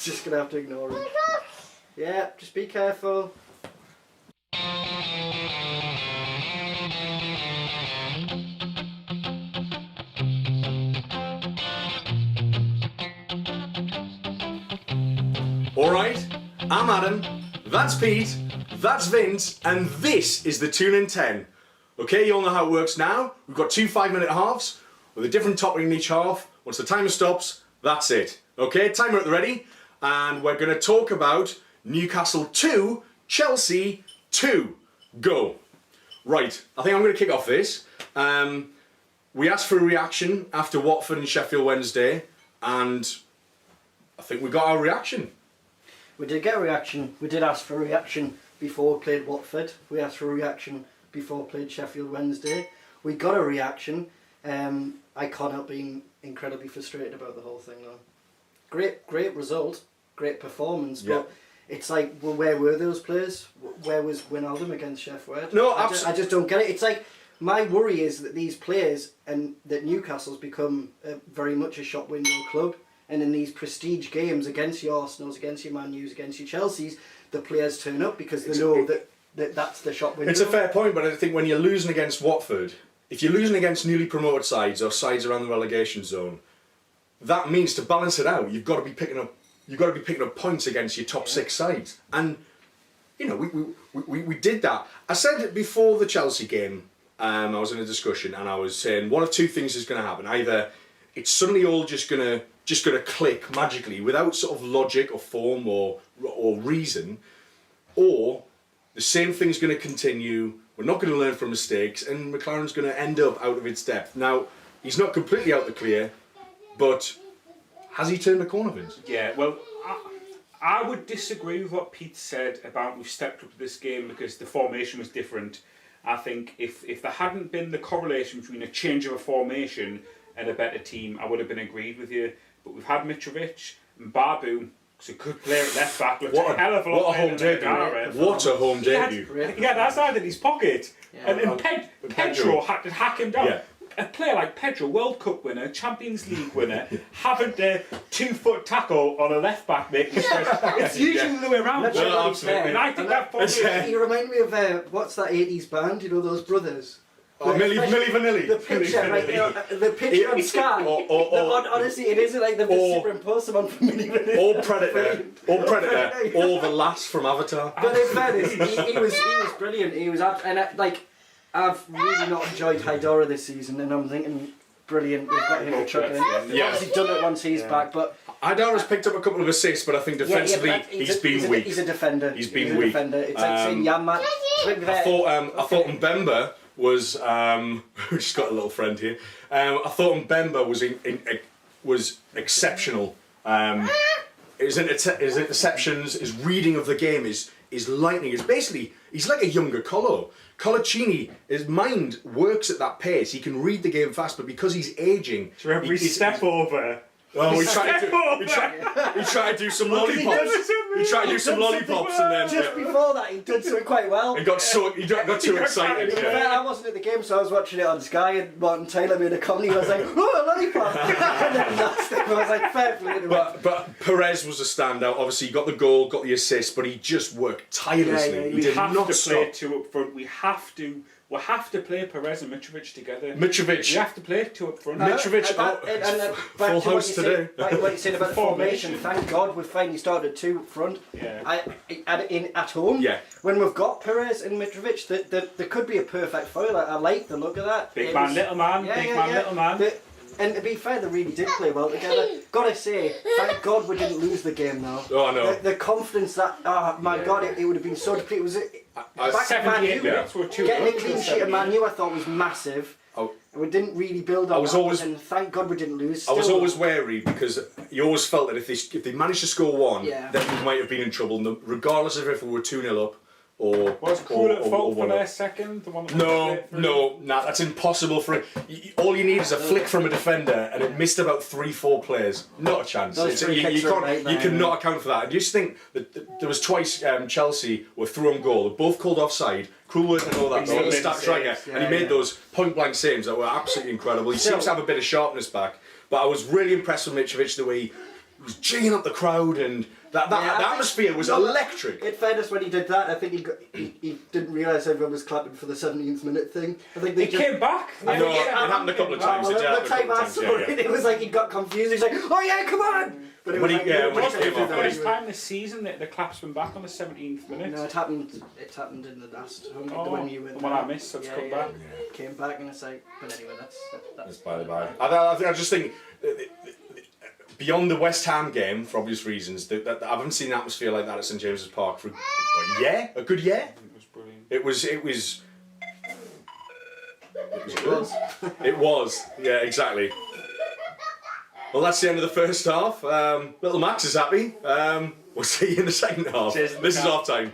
just going to have to ignore him. Yeah, just be careful. Alright, I'm Adam, that's Pete, that's Vince, and this is the Toon in 10. Okay, you all know how it works now. We've got 2 5-minute halves with a different topic in each half. Once the timer stops, that's it. Okay, timer at the ready, and we're going to talk about Newcastle 2, Chelsea 2. Go. Right, I think I'm going to kick off this. We asked for a reaction after Watford and Sheffield Wednesday, and I think we got our reaction. We did get a reaction. We did ask for a reaction before we played Watford. We asked for a reaction before we played Sheffield Wednesday. We got a reaction. I can't help being incredibly frustrated about the whole thing though. Great result, great performance, Yeah. but it's like, well, where were those players? Where was Wijnaldum against Sheffield? No, I just don't get it. It's like, my worry is that these players and that Newcastle's become very much a shop window club. And in these prestige games against your Arsenals, against your Man U's, against your Chelsea's, the players turn up because they know that's the shop window. It's a fair point, but I think when you're losing against Watford, if you're losing against newly promoted sides or sides around the relegation zone, that means to balance it out, you've got to be picking up points against your top 6 sides. And you know, we did that. I said it before the Chelsea game. I was in a discussion and I was saying one of two things is going to happen. Either it's suddenly all just gonna click magically without sort of logic or form or reason, or the same thing's going to continue. We're not going to learn from mistakes, and McLaren's going to end up out of its depth. Now, he's not completely out the clear, but has he turned the corner, Vince? Yeah, well, I would disagree with what Pete said about we've stepped up to this game because the formation was different. I think if there hadn't been the correlation between a change of a formation and a better team, I would have been agreed with you. But we've had Mitrovic and Babu, who's a good player at left back. What a home debut! What a home debut! He had Hazard in his pocket, Yeah. and Pedro had to hack him down. Yeah. A player like Pedro, World Cup winner, Champions League winner, having a 2-foot tackle on a left back, making it's usually the way around. That's Well, absolutely. And I think that formation. You remind me of what's that 80s band? You know, those brothers. Oh, Milli Vanilli. The picture, right? You know, the picture on Sky. Honestly, it isn't like they've superimposed someone from Milli Vanilli. Or Predator, or the lass from Avatar. But in fairness, he was brilliant. He was I've really not enjoyed Hydora this season, and I'm thinking, brilliant. We've got him to chuck in. He's obviously done it once he's back, but Idora's picked up a couple of assists, but I think defensively he's been weak. He's a defender. He's been weak. It's like saying Yanmat. I thought Mbemba was. We just got a little friend here. I thought Mbemba was exceptional. His interceptions, his reading of the game is lightning. It's basically he's like a younger Colo. Colaccini, his mind works at that pace. He can read the game fast, but because he's aging, So every step over. oh, he tried to do some lollipops. He tried to do some lollipops, and then Just before that, he did so quite well. he got too excited. To be fair, I wasn't at the game, so I was watching it on Sky, and Martin Taylor made a comedy. I was like, "Oh, a lollipop!" And then last thing, I was like, "Fair play to him." But Perez was a standout. Obviously, he got the goal, got the assist, but he just worked tirelessly. Yeah, He We did have not to play stop. 2 up front. We have to play Perez and Mitrovic together. Mitrovic. We have to play 2 up front. Mitrovic, Back to house today. back to what you said about the formation. Formation. Thank God we've finally started 2 up front. Yeah. At home. Yeah. When we've got Perez and Mitrovic, there could be a perfect foil. I like the look of that. Big man, little man. Little man. And to be fair, they really did play well together. Gotta say, thank God we didn't lose the game though. Oh, I know. The confidence that, oh my God, it would have been so depleted. Was it back to Man 78 U? minutes were 2 Getting a clean sheet of Man U I thought was massive. Oh. We didn't really build on that, and thank God we didn't lose. I was Still, always wary because you always felt that if they managed to score 1, Yeah. then we might have been in trouble, regardless of if we were 2-0 up or Was Krul at fault for 1 their up. second? The one that No, that's impossible for it. All you need is a flick from a defender, and it missed about 3-4 players. Not a chance. Those free kicks are a nightmare, you cannot account for that. I just think that there was twice Chelsea were through on goal. They're both called offside. Krul and all that. He made Stat the striker, saves, and he made those point blank saves that were absolutely incredible. He seems to have a bit of sharpness back. But I was really impressed with Mitrovic, the way was geeing up the crowd, and the atmosphere was electric. In fairness, when he did that, I think he didn't realise everyone was clapping for the 17th minute thing. I think they came back. I know, it happened a couple of times. The time I saw it, it was like he got confused. He's like, "Oh yeah, come on!" But it was like, when he It came was off, the first time this season that the claps went back on the 17th minute. No, it happened. It happened in the last. The one you were the one I missed, so it's come back. Came back, and it's like, but anyway, that's by the by. I just think beyond the West Ham game, for obvious reasons, that I haven't seen an atmosphere like that at St James's Park for a good year. It was brilliant. It was good. It was, yeah, exactly. Well, that's the end of the first half. Little Max is happy. We'll see you in the second half. Cheers, this is half time.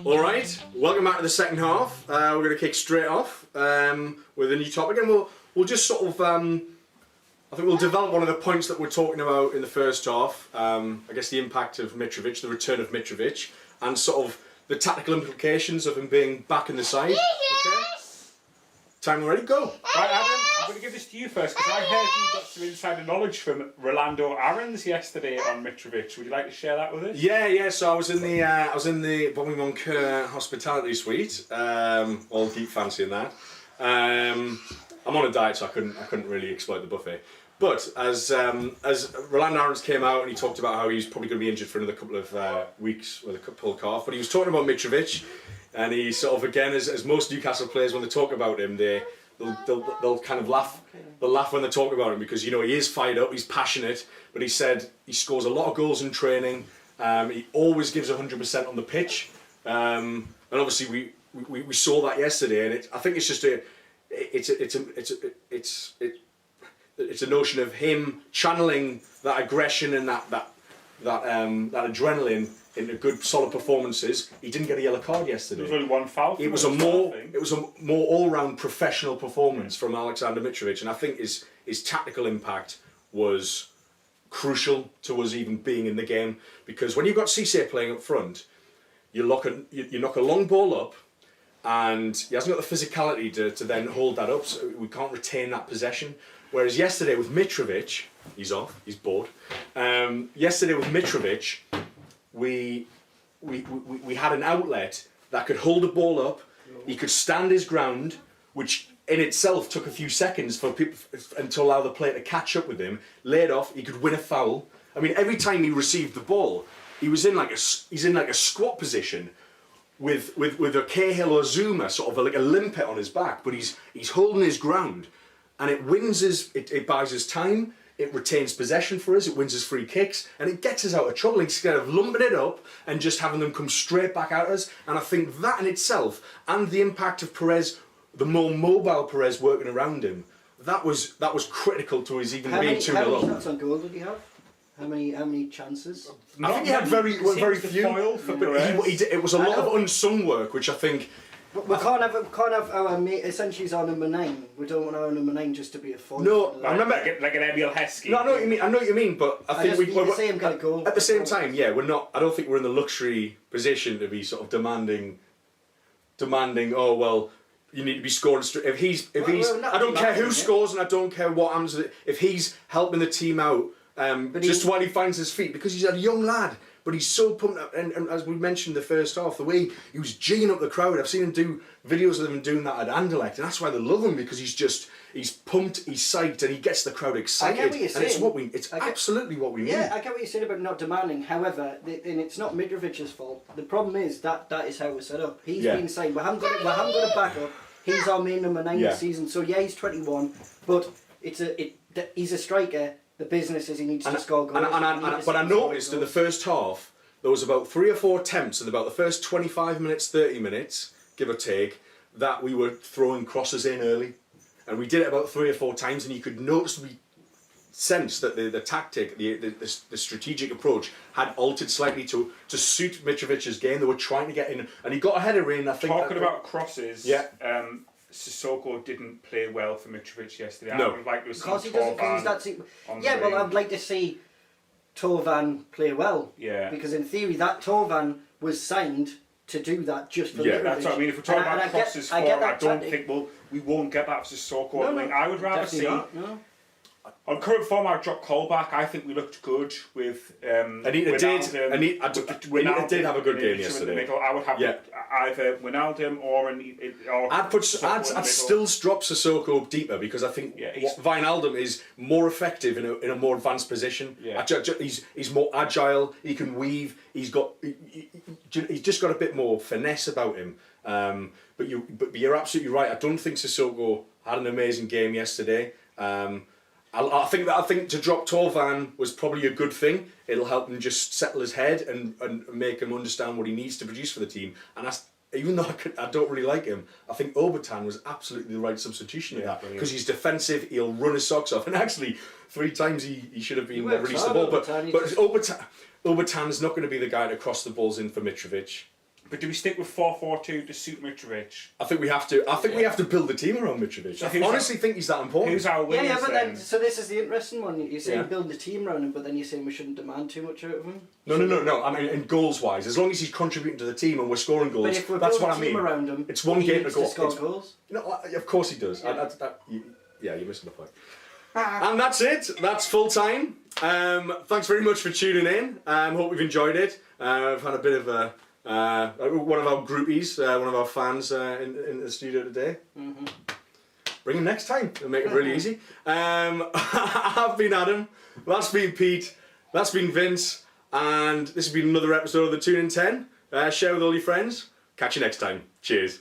All right, welcome back to the second half. We're going to kick straight off with a new topic, and we'll just sort of I think we'll develop one of the points that we're talking about in the first half. I guess the impact of Mitrovic, the return of Mitrovic, and sort of the tactical implications of him being back in the side. Okay. Time already? Go. Right, Adam, I'm going to give this to you first because I heard you got some insider knowledge from Rolando Aarons yesterday on Mitrovic. Would you like to share that with us? Yeah. So I was in the Bobby Moncur hospitality suite. All geek fancy in that. I'm on a diet, so I couldn't really exploit the buffet. But as Rolando Aarons came out and he talked about how he's probably going to be injured for another couple of weeks with a pulled calf, but he was talking about Mitrovic, and he sort of, again, as most Newcastle players, when they talk about him, they'll kind of laugh. They'll laugh when they talk about him because, you know, he is fired up, he's passionate, but he said he scores a lot of goals in training. He always gives 100% on the pitch, and obviously we saw that yesterday, and I think it's just it's a notion of him channeling that aggression and that adrenaline into good solid performances. He didn't get a yellow card yesterday. There was only one foul. It was a more all-round professional performance from Alexander Mitrovic, and I think his tactical impact was crucial to us even being in the game, because when you've got Cisse playing up front, you knock a long ball up, and he hasn't got the physicality to then hold that up, so we can't retain that possession. Whereas yesterday with Mitrovic, he's off, he's bored. Yesterday with Mitrovic, we had an outlet that could hold the ball up, he could stand his ground, which in itself took a few seconds for people and to allow the player to catch up with him, laid off, he could win a foul. I mean, every time he received the ball, he's in like a squat position, with a Cahill or Zuma sort of like a limpet on his back, but he's holding his ground, and it buys us time, it retains possession for us, it wins us free kicks, and it gets us out of trouble instead of lumping it up and just having them come straight back at us. And I think that in itself, and the impact of Perez, the more mobile Perez working around him, that was critical to his even being 2-0 up. How many shots on goal did he have? How many chances? I think he had very few. It was a lot of unsung work, which I think. But we can't have our mate. Essentially, he's our number 9. We don't want our number 9 just to be a foil. No, I remember like an Emil Heskey. No, I know what you mean. But I think we're the same kind of goal. At the same time, yeah, we're not. I don't think we're in the luxury position to be sort of demanding. Oh well, you need to be scoring. If he's, I don't care who scores, and I don't care what happens. If he's helping the team out. Just while he finds his feet, because he's a young lad, but he's so pumped up, and as we mentioned the first half, the way he was jigging up the crowd. I've seen him do videos of him doing that at Anderlecht, and that's why they love him, because he's pumped, he's psyched, and he gets the crowd excited. I get what you're saying. It's absolutely what we need. Yeah, I get what you're saying about not demanding. However, and it's not Mitrovic's fault. The problem is that is how we're set up. He's been saying we haven't got a backup. He's our main number 9 this season. So yeah, he's 21, but he's a striker. The business is he needs to score goals. But I noticed in the first half, there was about 3 or 4 attempts in about the first 25 minutes, 30 minutes, give or take, that we were throwing crosses in early. And we did it about 3 or 4 times, and you could noticeably sense that the tactic, the strategic approach had altered slightly to suit Mitrovic's game. They were trying to get in, and he got a header in, I think. Talking about crosses, Sissoko didn't play well for Mitrovic yesterday. No. I would like to see because he doesn't. I'd like to see Tovan play well. Yeah. Because in theory, that Tovan was signed to do that just for Yeah, Mitrovic. That's what I mean. If we're talking about crosses for, I don't tactic. think we won't get that for Sissoko. No, I mean, I would rather definitely see. not, no. On current form, I'd drop Cole back. I think we looked good with. Anita did have a good game yesterday. I would have either Wijnaldum or I'd still drop Sissoko deeper because I think Wijnaldum is more effective in a more advanced position. Yeah. He's more agile. He can weave. He's just got a bit more finesse about him. But you're absolutely right. I don't think Sissoko had an amazing game yesterday. I think to drop Torvan was probably a good thing. It'll help him just settle his head and make him understand what he needs to produce for the team. And even though I don't really like him, I think Obertan was absolutely the right substitution of that because he's defensive. He'll run his socks off. And actually, 3 times he should have been released the ball. But Obertan's not going to be the guy to cross the balls in for Mitrovic. But do we stick with 4-4-2 to suit Mitrovic? I think we have to. I think we have to build the team around Mitrovic. So I honestly think he's that important. Who's our winners but then, so this is the interesting one. You're saying Yeah. build the team around him, but then you're saying we shouldn't demand too much out of him. No. I mean, in goals wise, as long as he's contributing to the team and we're scoring goals, But if we're that's building what I a team mean. around him, It's one he game to needs go. score goals. Of course he does. Yeah. You're missing the point. And that's it. That's full time. Thanks very much for tuning in. Hope you've enjoyed it. I've had a bit of one of our groupies, one of our fans in the studio today. Mm-hmm. Bring him next time. It'll make it really easy. I've been Adam. That's been Pete. That's been Vince. And this has been another episode of the Toon in 10. Share with all your friends. Catch you next time. Cheers.